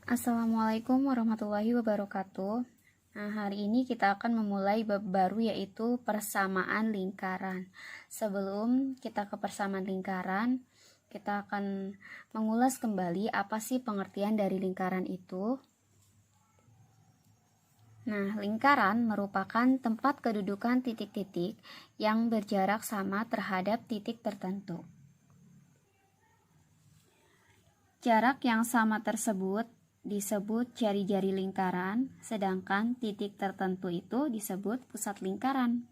Assalamualaikum warahmatullahi wabarakatuh. Nah, hari ini kita akan memulai bab baru yaitu persamaan lingkaran. Sebelum kita ke persamaan lingkaran, kita akan mengulas kembali apa sih pengertian dari lingkaran itu. Nah, lingkaran merupakan tempat kedudukan titik-titik yang berjarak sama terhadap titik tertentu. Jarak yang sama tersebut disebut jari-jari lingkaran, sedangkan titik tertentu itu disebut pusat lingkaran.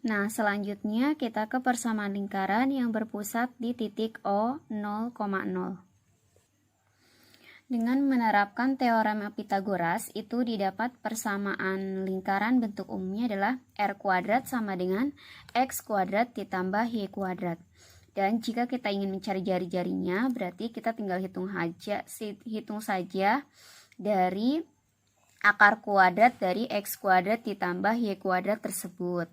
Nah, selanjutnya kita ke persamaan lingkaran yang berpusat di titik O 0,0. Dengan menerapkan teorema Pythagoras, itu didapat persamaan lingkaran bentuk umumnya adalah R kuadrat sama dengan X kuadrat ditambah Y kuadrat. Dan jika kita ingin mencari jari-jarinya, berarti kita tinggal hitung saja dari akar kuadrat dari X kuadrat ditambah Y kuadrat tersebut.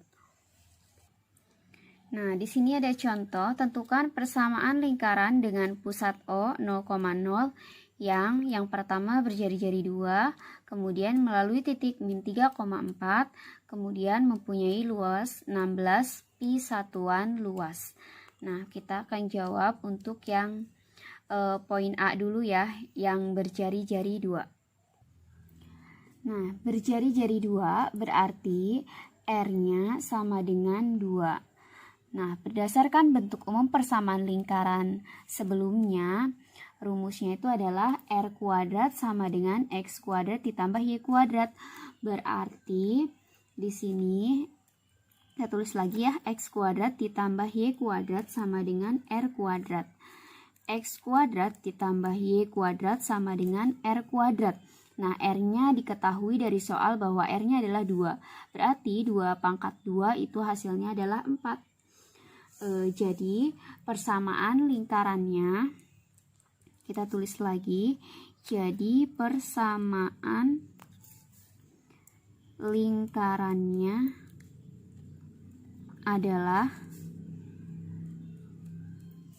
Nah, di sini ada contoh, tentukan persamaan lingkaran dengan pusat O 0,0 yang pertama berjari-jari 2, kemudian melalui titik min 3,4, kemudian mempunyai luas 16 pi satuan luas. Nah, kita akan jawab untuk yang poin A dulu ya, yang berjari-jari 2. Nah, berjari-jari 2 berarti R-nya sama dengan 2. Nah, berdasarkan bentuk umum persamaan lingkaran sebelumnya, rumusnya itu adalah R kuadrat sama dengan X kuadrat ditambah Y kuadrat. Berarti di sini kita tulis lagi ya, X kuadrat ditambah Y kuadrat sama dengan R kuadrat. X kuadrat ditambah Y kuadrat sama dengan R kuadrat. Nah, R-nya diketahui dari soal bahwa R-nya adalah 2. Berarti 2 pangkat 2 itu hasilnya adalah 4. Jadi, persamaan lingkarannya, kita tulis lagi. Jadi, persamaan lingkarannya adalah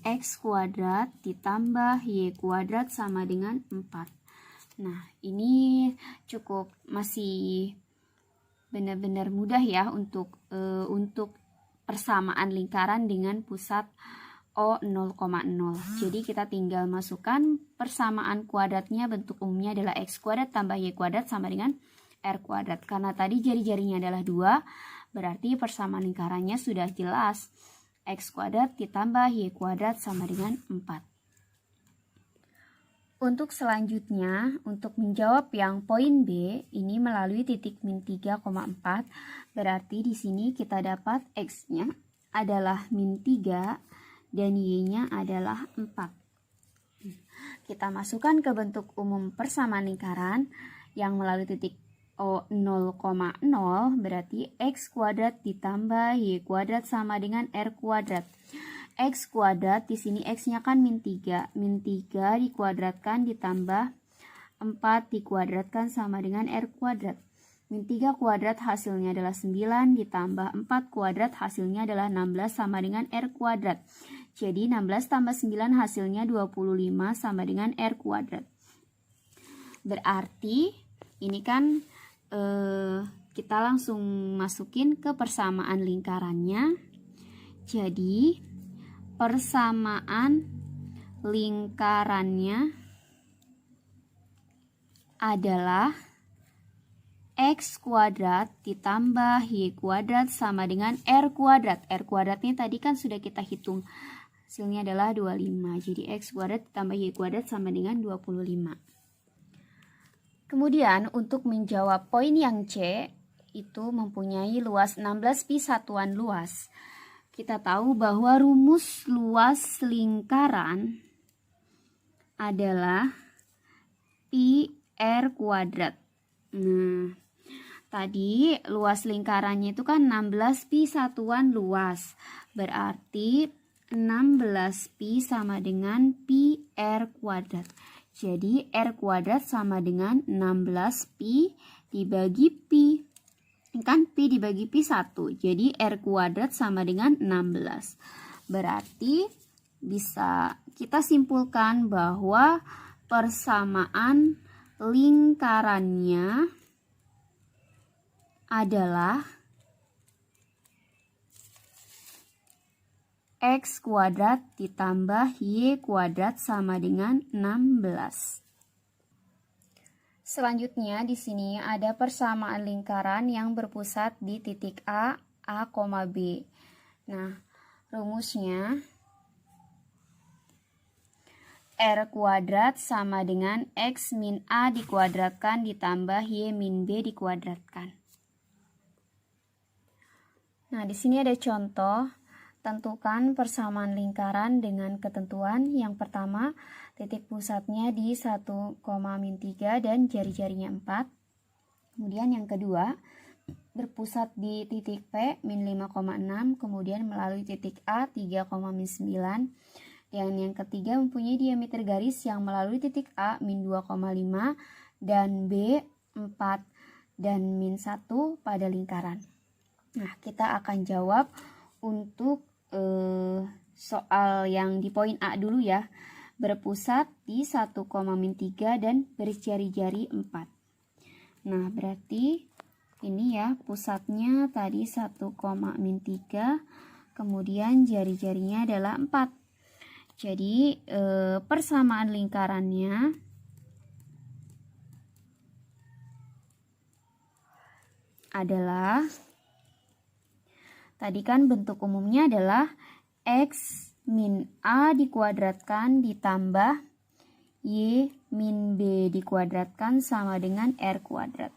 X kuadrat ditambah Y kuadrat sama dengan 4. Nah, ini cukup masih benar-benar mudah ya untuk persamaan lingkaran dengan pusat O 0,0. Jadi kita tinggal masukkan persamaan kuadratnya, bentuk umumnya adalah X kuadrat tambah Y kuadrat sama dengan R kuadrat. Karena tadi jari-jarinya adalah 2, berarti persamaan lingkarannya sudah jelas. X kuadrat ditambah Y kuadrat sama dengan 4. Untuk selanjutnya, untuk menjawab yang poin B, ini melalui titik min 3,4, berarti di sini kita dapat X-nya adalah min 3 dan Y-nya adalah 4. Kita masukkan ke bentuk umum persamaan lingkaran yang melalui titik O 0,0, berarti X kuadrat ditambah Y kuadrat sama dengan R kuadrat. X kuadrat, di sini X-nya kan min 3. Min 3 dikuadratkan ditambah 4 dikuadratkan sama dengan R kuadrat. Min 3 kuadrat hasilnya adalah 9 ditambah 4 kuadrat hasilnya adalah 16 sama dengan R kuadrat. Jadi 16 tambah 9 hasilnya 25 sama dengan R kuadrat. Berarti ini kan kita langsung masukin ke persamaan lingkarannya. Jadi persamaan lingkarannya adalah X kuadrat ditambah Y kuadrat sama dengan R kuadrat. R kuadratnya tadi kan sudah kita hitung. Hasilnya adalah 25. Jadi X kuadrat ditambah Y kuadrat sama dengan 25. Kemudian untuk menjawab poin yang C, itu mempunyai luas 16 pi satuan luas. Kita tahu bahwa rumus luas lingkaran adalah pi R kuadrat. Nah, tadi luas lingkarannya itu kan 16 pi satuan luas. Berarti 16 pi sama dengan pi R kuadrat. Jadi R kuadrat sama dengan 16 pi dibagi pi. Kan pi dibagi pi 1. Jadi R kuadrat sama dengan 16. Berarti bisa kita simpulkan bahwa persamaan lingkarannya adalah X kuadrat ditambah Y kuadrat sama dengan 16. Selanjutnya di sini ada persamaan lingkaran yang berpusat di titik A, B. Nah, rumusnya R kuadrat sama dengan X min A dikuadratkan ditambah Y min B dikuadratkan. Nah, di sini ada contoh. Tentukan persamaan lingkaran dengan ketentuan. Yang pertama, titik pusatnya di 1,-3 dan jari-jarinya 4. Kemudian yang kedua, berpusat di titik P, min 5,6, kemudian melalui titik A, 3,-9. Dan yang ketiga, mempunyai diameter garis yang melalui titik A, min 2,5, dan B, 4, dan min 1 pada lingkaran. Nah, kita akan jawab untuk soal yang di poin A dulu ya. Berpusat di 1,-3 dan berjari-jari 4. Nah, berarti ini ya pusatnya tadi 1,-3, kemudian jari-jarinya adalah 4. Jadi persamaan lingkarannya adalah, tadi kan bentuk umumnya adalah X min A dikuadratkan ditambah Y min B dikuadratkan sama dengan R kuadrat.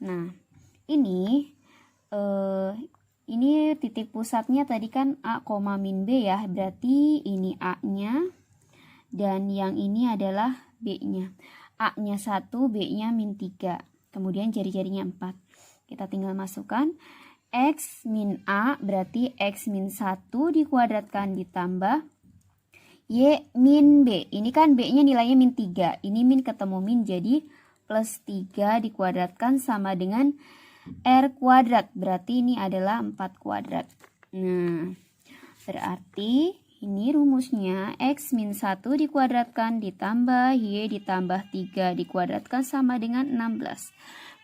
Nah, ini titik pusatnya tadi kan A, min B ya. Berarti ini A-nya dan yang ini adalah B-nya. A-nya 1, B-nya min 3. Kemudian jari-jarinya 4. Kita tinggal masukkan. X min A berarti X min 1 dikuadratkan ditambah Y min B. Ini kan B-nya nilainya min 3. Ini min ketemu min jadi plus 3 dikuadratkan sama dengan R kuadrat. Berarti ini adalah 4 kuadrat. Nah, berarti ini rumusnya X min 1 dikuadratkan ditambah Y ditambah 3 dikuadratkan sama dengan 16.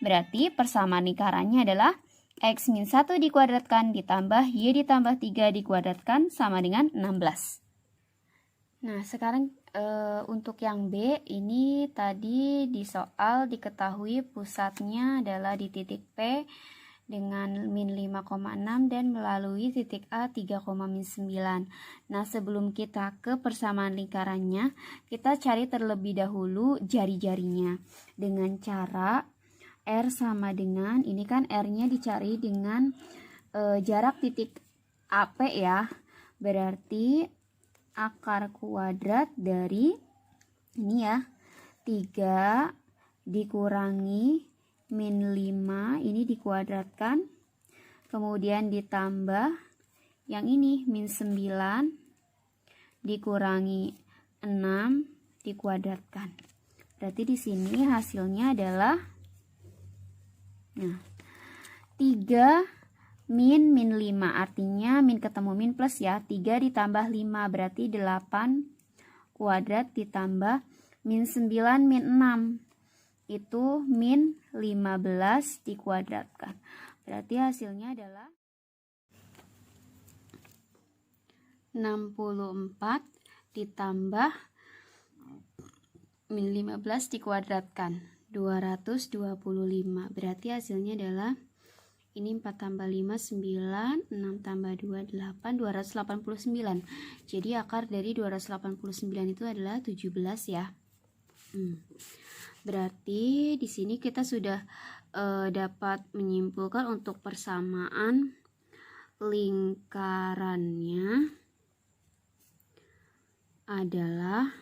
Berarti persamaan lingkarannya adalah X min 1 dikuadratkan ditambah Y ditambah 3 dikuadratkan sama dengan 16. Nah, sekarang untuk yang B, ini tadi di soal diketahui pusatnya adalah di titik P dengan min 5,6 dan melalui titik A 3,9. Nah, sebelum kita ke persamaan lingkarannya, kita cari terlebih dahulu jari-jarinya dengan cara R sama dengan, ini kan R-nya dicari dengan jarak titik AP ya. Berarti akar kuadrat dari ini ya, 3 dikurangi min 5, ini dikuadratkan. Kemudian ditambah yang ini, min 9 dikurangi 6 dikuadratkan. Berarti di sini hasilnya adalah 3 min 5, artinya min ketemu min plus ya, 3 ditambah 5 berarti 8 kuadrat ditambah min 9 min 6 itu min 15 dikuadratkan. Berarti hasilnya adalah 64 ditambah min 15 dikuadratkan 225. Berarti hasilnya adalah ini 4 tambah 5 9, 6 tambah 2 8, 289. Jadi akar dari 289 itu adalah 17 ya. Berarti di sini kita sudah dapat menyimpulkan untuk persamaan lingkarannya adalah,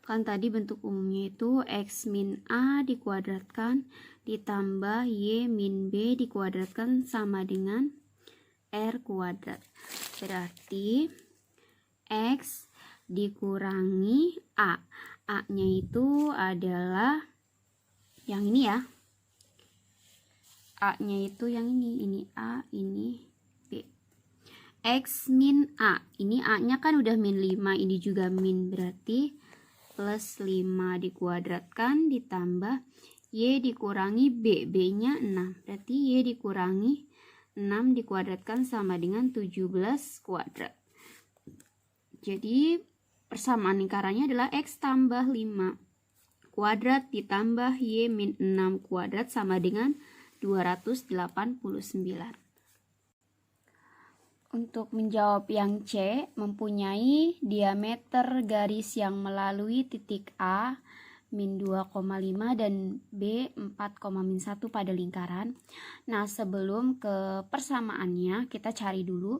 kan tadi bentuk umumnya itu X min A dikuadratkan ditambah Y min B dikuadratkan sama dengan R kuadrat. Berarti X dikurangi A. A-nya itu adalah yang ini ya. A-nya itu yang ini A, ini B. X min A. Ini A-nya kan udah min 5, ini juga min, berarti plus 5 dikuadratkan ditambah Y dikurangi B, B-nya 6. Berarti Y dikurangi 6 dikuadratkan sama dengan 17 kuadrat. Jadi persamaan lingkarannya adalah X tambah 5 kuadrat ditambah Y min 6 kuadrat sama dengan 289. Untuk menjawab yang C, mempunyai diameter garis yang melalui titik A min 2,5 dan B 4,1 pada lingkaran. Nah, sebelum ke persamaannya, kita cari dulu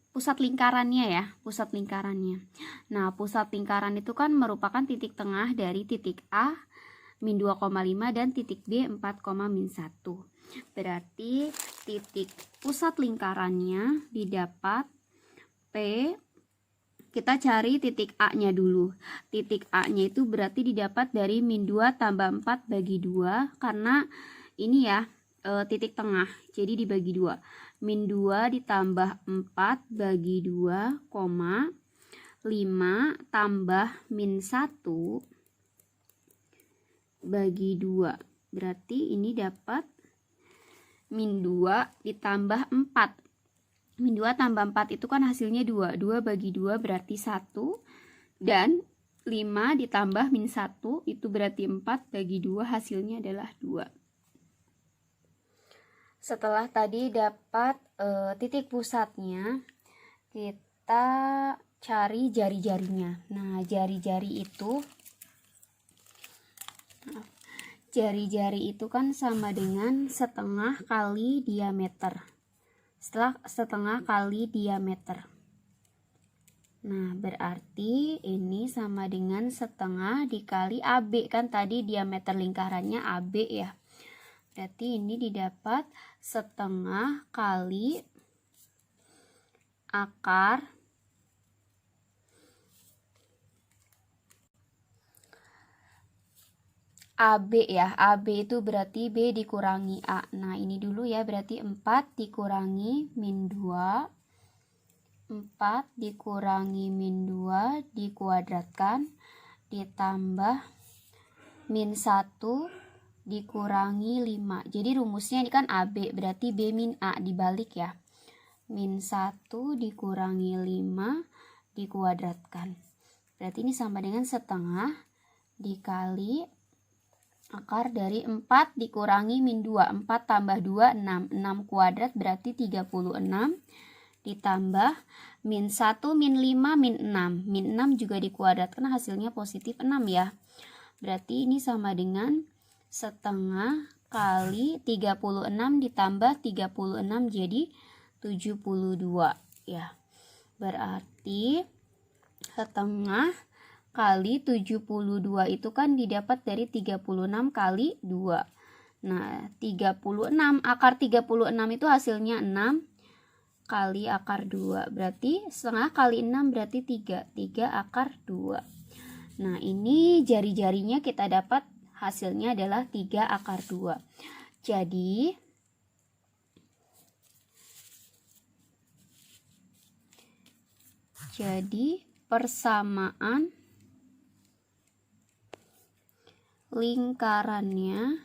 pusat lingkarannya ya, pusat lingkarannya. Nah, pusat lingkaran itu kan merupakan titik tengah dari titik A min 2,5 dan titik B 4,1. Berarti titik pusat lingkarannya didapat P. Kita cari titik A-nya dulu. Titik A-nya itu berarti didapat dari min 2 tambah 4 bagi 2. Karena ini ya titik tengah, jadi dibagi 2. Min 2 ditambah 4 bagi 2, 5 tambah min 1 bagi 2. Berarti ini dapat min 2 ditambah 4. Min 2 tambah 4 itu kan hasilnya 2. 2 bagi 2 berarti 1. Dan 5 ditambah min 1 itu berarti 4 bagi 2 hasilnya adalah 2. Setelah tadi dapat titik pusatnya, kita cari jari-jarinya. Nah, jari-jari itu kan sama dengan setengah kali diameter. Setengah kali diameter. Nah, berarti ini sama dengan setengah dikali AB. Kan tadi diameter lingkarannya AB ya. Berarti ini didapat setengah kali akar AB ya. AB itu berarti B dikurangi A. Nah, ini dulu ya, berarti 4 dikurangi min 2. 4 dikurangi min 2 dikuadratkan ditambah min 1 dikurangi 5. Jadi rumusnya ini kan AB, berarti B min A dibalik ya. Min 1 dikurangi 5 dikuadratkan. Berarti ini sama dengan setengah dikali akar dari 4 dikurangi min 2. 4 tambah 2, 6. 6 kuadrat berarti 36. Ditambah min 1, min 5, min 6. Min 6 juga dikuadratkan hasilnya positif 6 ya. Berarti ini sama dengan setengah kali 36 ditambah 36 jadi 72 ya. Berarti setengah kali 72 itu kan didapat dari 36 kali 2. Nah, 36 akar 36 itu hasilnya 6 kali akar 2. Berarti setengah kali 6 berarti 3. 3 akar 2. Nah, ini jari-jarinya kita dapat hasilnya adalah 3 akar 2. Jadi persamaan lingkarannya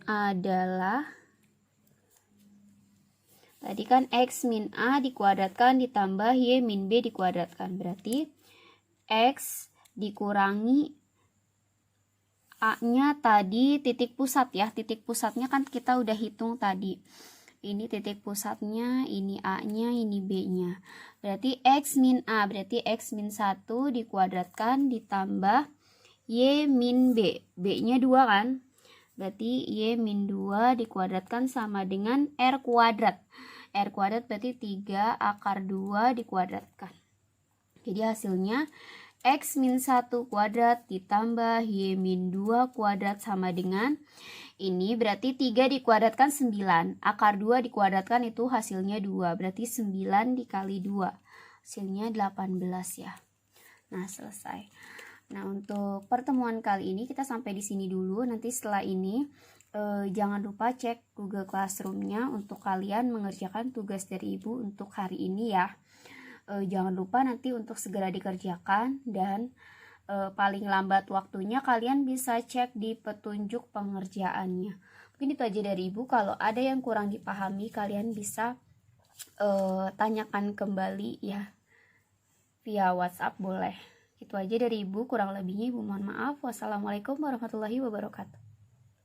adalah tadi kan X min A dikuadratkan ditambah Y min B dikuadratkan. Berarti X dikurangi A-nya tadi titik pusat ya. Titik pusatnya kan kita udah hitung tadi. Ini titik pusatnya, ini A-nya, ini B-nya. Berarti X min A, berarti X min 1 dikuadratkan ditambah Y min B. B-nya 2 kan? Berarti Y min 2 dikuadratkan sama dengan R kuadrat. R kuadrat berarti 3 akar 2 dikuadratkan. Jadi hasilnya X min 1 kuadrat ditambah Y min 2 kuadrat sama dengan ini berarti 3 dikuadratkan 9. Akar 2 dikuadratkan itu hasilnya 2. Berarti 9 dikali 2. Hasilnya 18 ya. Nah, selesai. Nah, untuk pertemuan kali ini kita sampai di sini dulu. Nanti setelah ini Jangan lupa cek Google Classroom-nya untuk kalian mengerjakan tugas dari Ibu untuk hari ini ya. Jangan lupa nanti untuk segera dikerjakan, dan paling lambat waktunya kalian bisa cek di petunjuk pengerjaannya. Mungkin itu aja dari Ibu. Kalau ada yang kurang dipahami, kalian bisa tanyakan kembali ya via WhatsApp, boleh. Itu aja dari Ibu, kurang lebihnya Ibu mohon maaf. Wassalamualaikum warahmatullahi wabarakatuh.